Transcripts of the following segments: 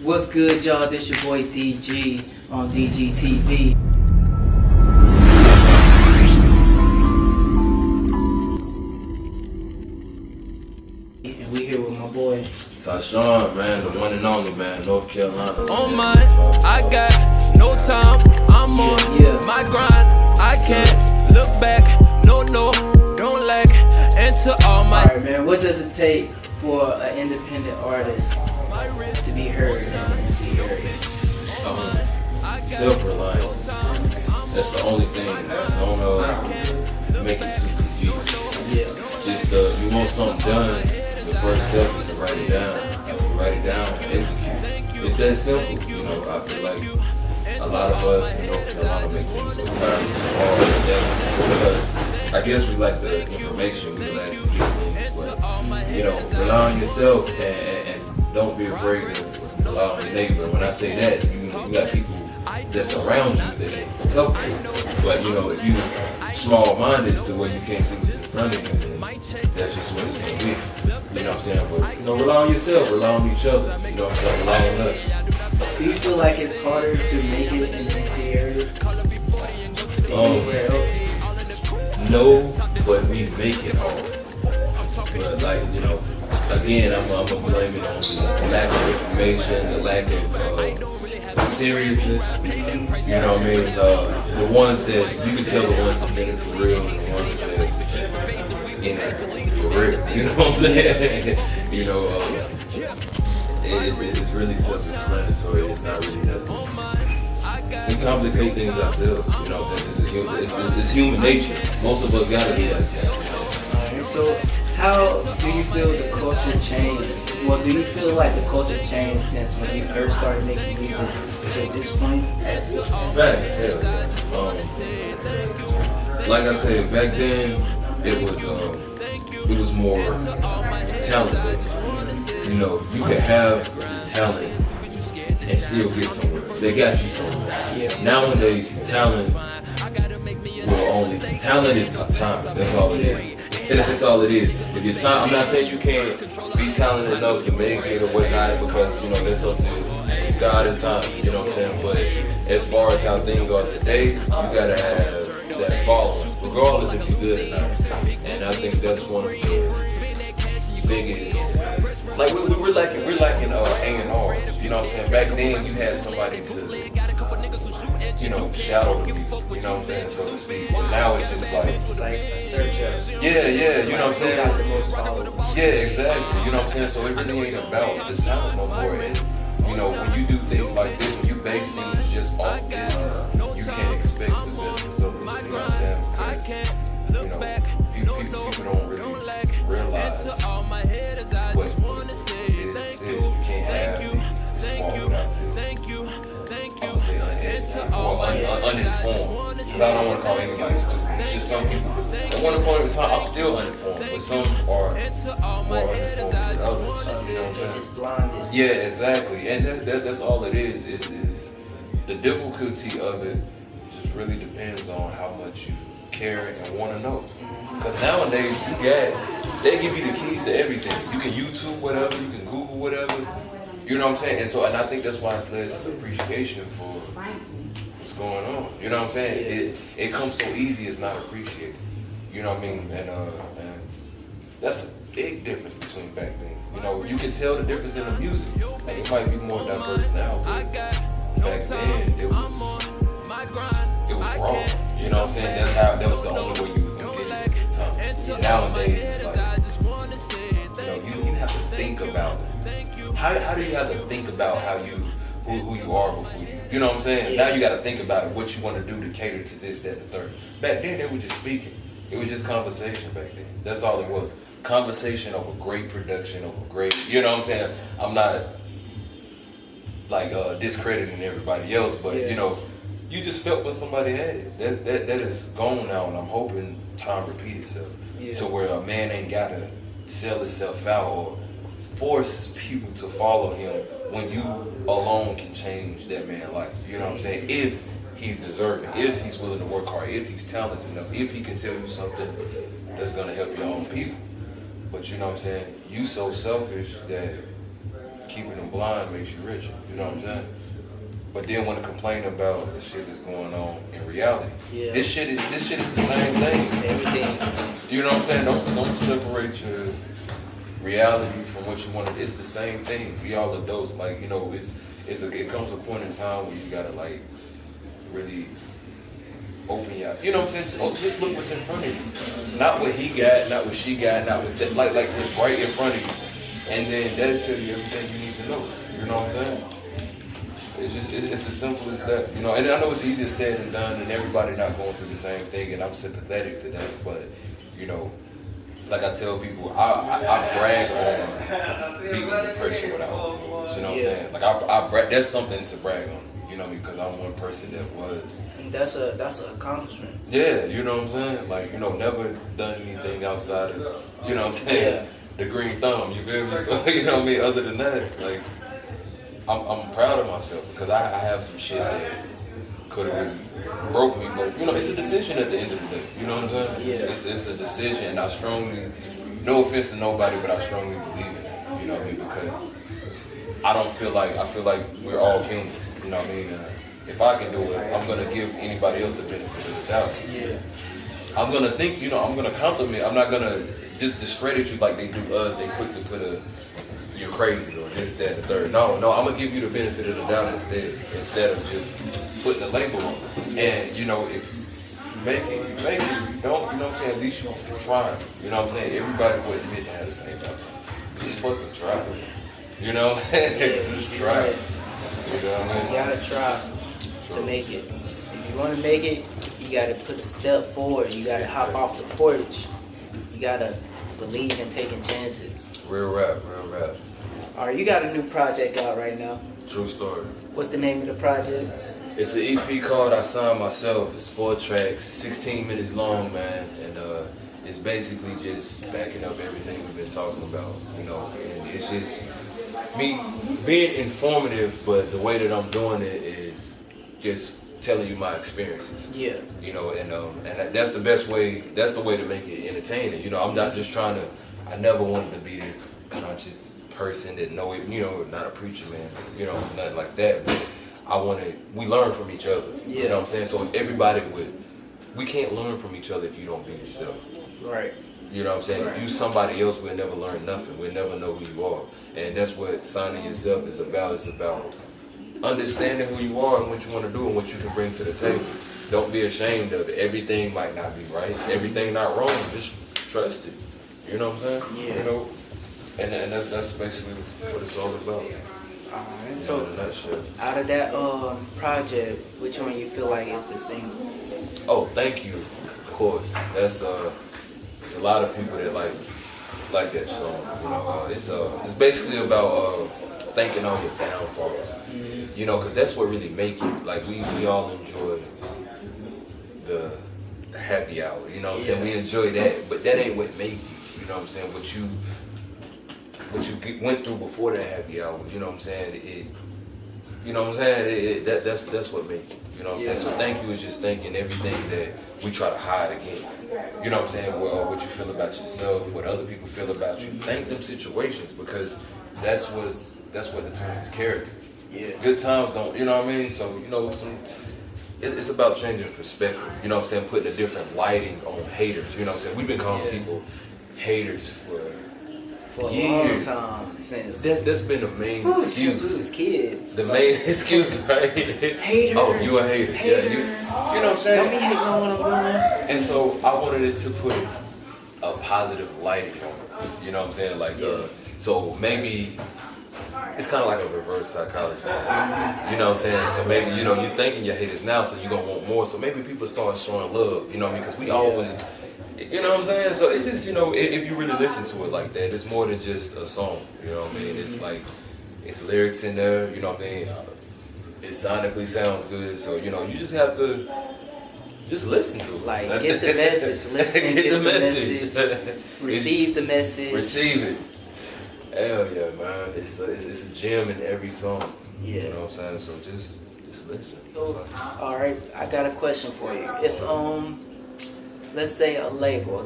What's good, y'all? This your boy DG on DGTV. And we here with my boy Shone, man, the one and only, man, North Carolina. On mine, I got no time. I'm on my grind. I can't look back. No, don't lack. Into all my. Alright, man, what does it take for an independent artist to be heard in this area? Self-reliance. That's the only thing. Don't make it too confused. Yeah. Just you want something done, the first step is to write it down. Write it down and execute. It's that simple, you know. I feel like a lot of us in North Carolina make things so hard. That's because I guess we like the information, we like to get things, but you know, rely on yourself and don't be afraid to rely on your neighbor. When I say that, you got people that's around you that help you. But you know, if you small-minded to where you can't see what's in front of you, then that's just what it's gonna be. You know what I'm saying? But you know, rely on yourself, rely on each other. You know what I'm saying? Rely on us. Do you feel like it's harder to make it in this area? Anywhere else? No, but we make it hard. But like, you know, again, I'm gonna blame it on the lack of information, the lack of seriousness. You know what I mean? The ones that you can tell, the ones that's in it for real, and the ones that's in it for real. You know what I'm saying? You know, it's really self-explanatory. It's not really nothing. We complicate things ourselves. You know what I'm saying? It's human nature. Most of us gotta be like that. So, how do you feel the culture changed? Well, do you feel like the culture changed since when you first started making music to this point? Facts, hell yeah. Like I said, back then it was more talent-based. You know, you could have talent and still get somewhere. They got you somewhere. Yeah. Nowadays, talent is time. That's all it is. That's all it is. If your time, I'm not saying you can't be talented enough to make it or whatnot, because you know that's up to God and time. You know what I'm saying? But as far as how things are today, you gotta have that following, regardless if you're good or not. And I think that's one of the biggest. Like we're lacking A&Rs. You know what I'm saying? Back then you had somebody to, you know, shadow the music. You know what I'm saying, so to speak. And now it's just like a search of. Yeah. You know what I'm saying? Yeah, exactly. You know what I'm saying? So it really ain't about the talent no more. And, you know, when you do things like this, when you base things just off this, you can't expect the best results. You know what I'm saying? You know, people don't really realize what it is. You can't have small without I would say uninformed. Because I don't want to call anybody stupid. It's just some people. At one point in time, I'm still uninformed, but some are more uninformed than others. You know what I'm saying? Yeah, exactly. And that's all it is the difficulty of it just really depends on how much you care and want to know. Because nowadays they give you the keys to everything. You can YouTube whatever, you can Google whatever. You know what I'm saying? And I think that's why it's less appreciation for what's going on. You know what I'm saying? It comes so easy, it's not appreciated. You know what I mean? And that's a big difference between back then. You know, you can tell the difference in the music. Like, it might be more diverse now, but back then it was raw. You know what I'm saying? That was the only way you was gonna get it at the time. Nowadays it's like, you know, you have to think about it. How do you have to think about who you are before you know what I'm saying? Now you got to think about it, what you want to do to cater to this, that, and the third. Back then they were just speaking. It was just conversation back then. That's all it was. Conversation over great production, over great, you know what I'm saying? I'm not like discrediting everybody else, but you know, you just felt what somebody had. That is gone now, and I'm hoping time repeat itself to where a man ain't got to sell himself out or force people to follow him when you alone can change that man's life. You know what I'm saying? If he's deserving, if he's willing to work hard, if he's talented enough, if he can tell you something that's going to help your own people. But you know what I'm saying? You so selfish that keeping them blind makes you richer. You know what I'm saying? But then want to complain about the shit that's going on in reality. Yeah. This shit is the same thing. Everything. You know what I'm saying? Don't separate your reality from what you want. It's the same thing. We all adults. Like, you know, it comes a point in time where you gotta like really open your, you know what I'm saying? Just look what's in front of you. Not what he got, not what she got, not what that, like what's right in front of you. And then that'll tell you everything you need to know. You know what I'm saying? It's as simple as that. You know, and I know it's easier said than done, and everybody not going through the same thing, and I'm sympathetic to that. But you know, like I tell people, I brag on being the person without words. You know what I'm saying? Like I brag. That's something to brag on. You know, because I'm one person that was. That's an accomplishment. Yeah, you know what I'm saying? Like, you know, never done anything outside of, you know what I'm saying? The green thumb, you feel me? So, you know what I mean? Other than that, like, I'm proud of myself because I have some shit that could have really broke me, but, you know, it's a decision at the end of the day. You know what I'm saying? Yeah. It's a decision, and I strongly, no offense to nobody, but I strongly believe in it. You know what I mean? Because I feel like we're all human. You know what I mean? If I can do it, I'm going to give anybody else the benefit of the doubt. Yeah. I'm going to think, you know, I'm going to compliment. I'm not going to just discredit you like they do us. They quickly put you're crazy or this, that, the third. No, I'm going to give you the benefit of the doubt instead of just putting a label on it. And, you know, if you make it, you make it. If you don't, you know what I'm saying? At least you're trying. You know what I'm saying? Everybody wouldn't admit to have the same outcome. Just fucking try. You know what I'm saying? Just try it. You know what I mean? You gotta try to make it. If you wanna make it, you gotta put a step forward. You gotta hop off the porch. You gotta believe in taking chances. Real rap. Alright, you got a new project out right now. True story. What's the name of the project? It's an EP called I Signed Myself. It's 4 tracks, 16 minutes long, man. And it's basically just backing up everything we've been talking about, you know. And it's just me being informative, but the way that I'm doing it is just telling you my experiences. Yeah. You know, and that's the best way. That's the way to make it entertaining. You know, I'm not just trying to. I never wanted to be this conscious person that know it. You know, not a preacher, man. You know, nothing like that. But we learn from each other. Yeah. You know what I'm saying? So if everybody we can't learn from each other if you don't be yourself. Right. You know what I'm saying? Right. If you somebody else, we'll never learn nothing. We'll never know who you are. And that's what signing yourself is about. It's about understanding who you are and what you want to do and what you can bring to the table. Don't be ashamed of it. Everything might not be right. Everything not wrong. Just trust it. You know what I'm saying? Yeah. You know? And that's basically what it's all about. Alright, so in a nutshell. out of that project, which one you feel like is the single? Oh, Thank You. Of course. That's it's a lot of people that like that song. You know, it's basically about thanking all your downfalls. Mm-hmm. You know, because that's what really make you. Like we all enjoy the happy hour. You know what I'm saying? We enjoy that, but that ain't what make you. You know what I'm saying? What you went through before that happy hour. You know what I'm saying? You know what I'm saying? That's what make you. You know what I'm saying? So Thank You is just thanking everything that we try to hide against. You know what I'm saying? What you feel about yourself, what other people feel about you. Thank them situations because that's what determines character. Yeah. Good times don't, you know what I mean? So, you know, it's about changing perspective. You know what I'm saying? Putting a different lighting on haters. You know what I'm saying? We've been calling people haters for a years. long time since. That's been the main excuse. Since we was kids. The main excuse, right? Hater. Oh, you a hater. Yeah, you know what I'm saying? Don't be hating on what I'm doing. And so I wanted it to put a positive lighting on it. You know what I'm saying? Like, so maybe it's kind of like a reverse psychology. You know what I'm saying? So maybe, you know, you're thinking your haters now, so you're going to want more. So maybe people start showing love, you know what I mean? Because we always, you know what I'm saying? So it's just, you know, if you really listen to it like that, it's more than just a song. You know what I mean? It's like, it's lyrics in there, you know what I mean? It sonically sounds good. So, you know, you just have to just listen to it. Like, get the message. Listen and get the message. Receive the message. Receive it. Hell yeah, man. It's a gem in every song. Yeah. You know what I'm saying? So just listen. All right, I got a question for you. If let's say a label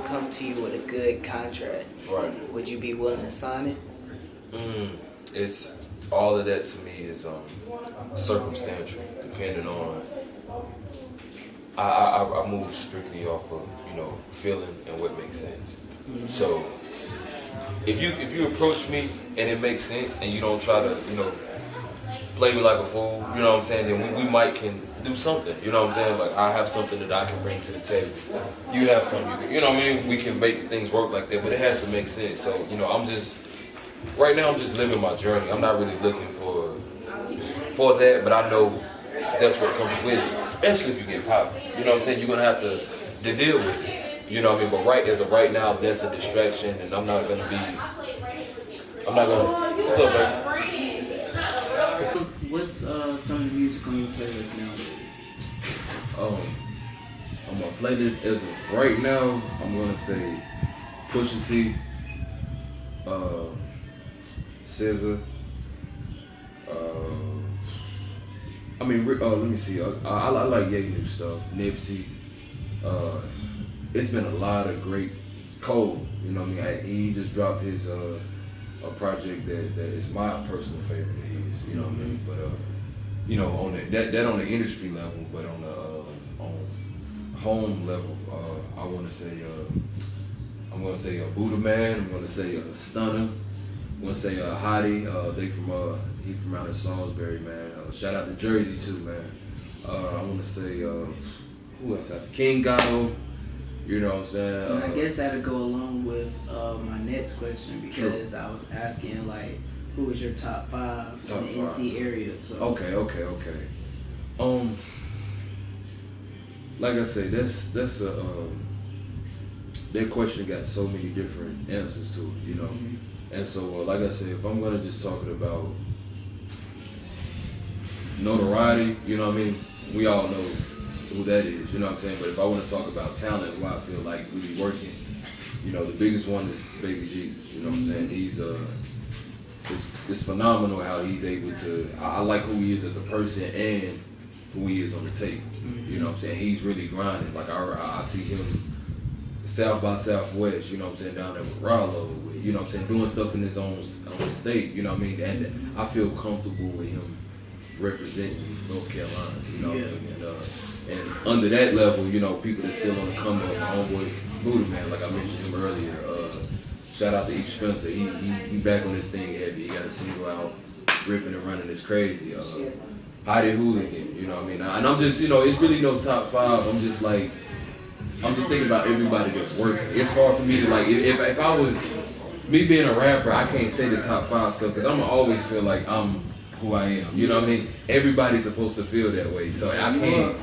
come to you with a good contract, right? Would you be willing to sign it? It's all of that to me is circumstantial, depending on. I move strictly off of feeling and what makes sense. So if you approach me and it makes sense and you don't try to play me like a fool, you know what I'm saying, then we might can do something, you know what I'm saying? Like I have something that I can bring to the table. You have something, you know what I mean? We can make things work like that, but it has to make sense. So, right now I'm just living my journey. I'm not really looking for that, but I know that's what comes with it, especially if you get popular. You know what I'm saying? You're gonna have to deal with it. You know what I mean? But as of right now, that's a distraction, and I'm not gonna. What's up, baby? What's some of the music on your playlist nowadays? On my playlist as of right now, I'm gonna say Pusha T, SZA. Let me see. I like Ye new stuff. Nipsey. It's been a lot of great Cole. You know what I mean? He just dropped his a project that is my personal favorite of his. You know what I mean? But on that on the industry level, but on the on home level, I want to say I'm gonna say Buddha Man. I'm gonna say Stunner. I'm gonna say Hottie. He from out of Salisbury, man. Shout out to Jersey too, man. I want to say who else? King Gato. You know what I'm saying? And I guess that'll go along with my next question because True. I was asking like, who is your top 5 in the NC area? So. Okay. Like I say, that's a that question got so many different answers to it, you know. Mm-hmm. And so, like I said, if I'm gonna just talk about notoriety, you know what I mean? We all know who that is, you know what I'm saying? But if I want to talk about talent, who I feel like really working, the biggest one is Baby Jesus, you know what I'm saying? He's it's phenomenal how he's able to, I like who he is as a person and who he is on the tape, you know what I'm saying? He's really grinding, like I see him South by Southwest, you know what I'm saying, down there with Rollo, you know what I'm saying, doing stuff in his own state, you know what I mean? And I feel comfortable with him representing North Carolina, you know what I mean? And under that level, people that's still on the come up, my homeboy Buddha Man, like I mentioned him earlier, shout out to H. Spencer, he back on this thing heavy, he got a single out, ripping and running, it's crazy. Hottie Hooligan, you know what I mean? And I'm just, it's really no top 5, I'm just thinking about everybody that's working. It's hard for me to if I was, me being a rapper, I can't say the top 5 stuff because I'm gonna always feel like I'm who I am. You know what I mean? Everybody's supposed to feel that way. So I can't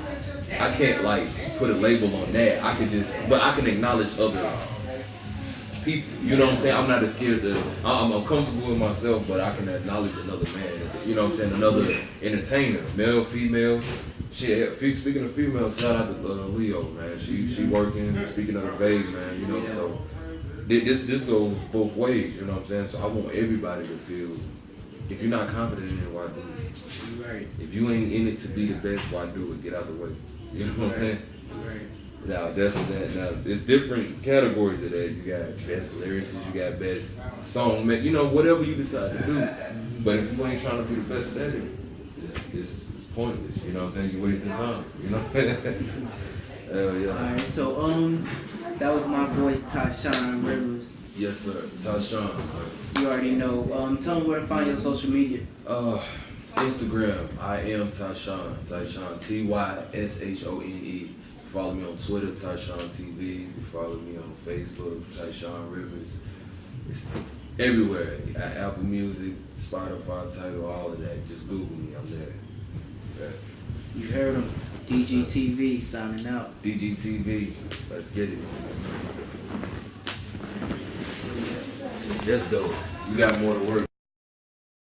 put a label on that. But I can acknowledge other people. You know what I'm saying? I'm not as scared to, I'm comfortable with myself, but I can acknowledge another man. You know what I'm saying? Another entertainer, male, female. Shit, speaking of female, shout out to Leo, man. She working. Speaking of the vague, man, so this goes both ways, you know what I'm saying? So I want everybody to feel, if you're not confident in it, why do it? Right. If you ain't in it to be the best, why do it? Get out the way. You know what I'm saying? Right. Now there's different categories of that. You got best lyricist, you got best song, whatever you decide to do. But if you ain't trying to be the best at it, it's pointless, you know what I'm saying? You're wasting time, you know? Hell yeah. Alright, so that was my boy Shone Rivers. Yes sir, Shone. You already know. Tell them where to find your social media. Instagram, I am Shone, Tyshone. Follow me on Twitter, Tyshone TV. Follow me on Facebook, Tyshone Rivers. It's everywhere. Apple Music, Spotify, Tidal, all of that. Just Google me, I'm there. Yeah. You heard him. DGTV signing out. DGTV, let's get it. That's dope. You got more to work.